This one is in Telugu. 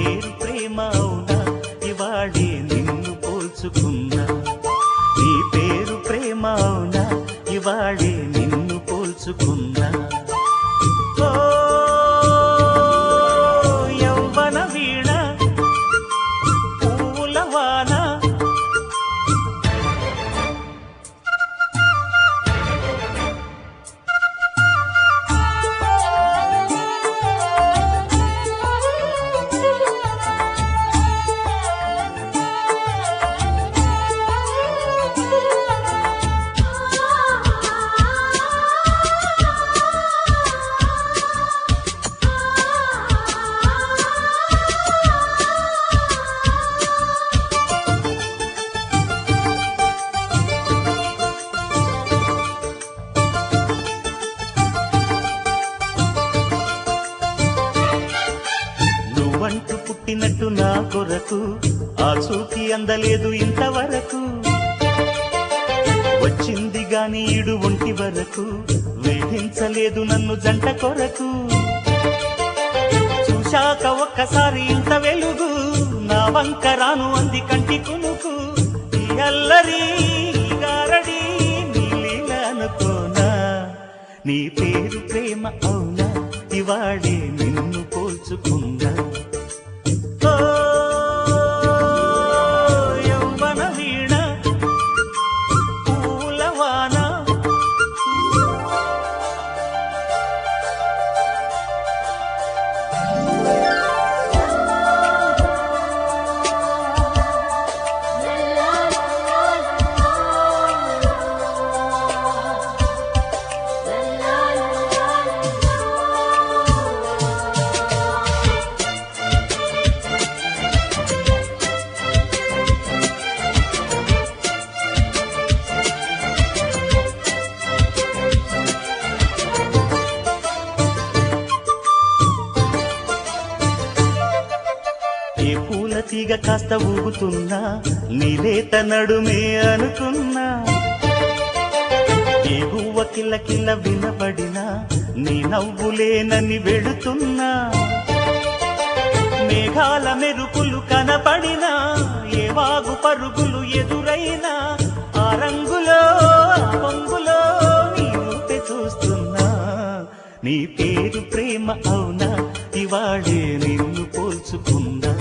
పేరు ప్రేమ అవునా ఇవాళే నిన్ను పోల్చుకున్నా నీ పేరు ప్రేమ అవునా ఇవాళే నిన్ను పోల్చుకున్నా ఓ యౌవన వీణ పూల వాన నువ్వంటూ పుట్టినట్టు నా కొరకు ఆ చూకి అందలేదు ఇంతవరకు వచ్చింది గాని ఈడు ఒంటి వరకు వేధించలేదు నన్ను జంట కొరకు చూశాక ఒక్కసారి ఇంత వెలుగు నా వంక రాను అంది కంటి కునుకు ఈ అల్లరి గారడి నీలీల అనుకోనా నీ పేరు ప్రేమ అవునా ఇవాళే నిన్ను పోల్చుకుందా యౌవన వీణ పూల వాన ఏ పూల తీగ కాస్త ఊగుతున్నా నీలేత నడుమే అనుకున్నా ఏ గువ్వ కిల్ల కిల్ల వినపడినా నీ నవ్వులేనని వెళుతున్నా మేఘాల మెరుపులు కనపడినా ఏ వాగు పరుగులు ఎదురైనా ఆ రంగులో ఆ పొంగులో నీ రూపే చూస్తున్నా నీ పేరు ప్రేమ అవునా ఇవాళే నిన్ను పోల్చుకుందా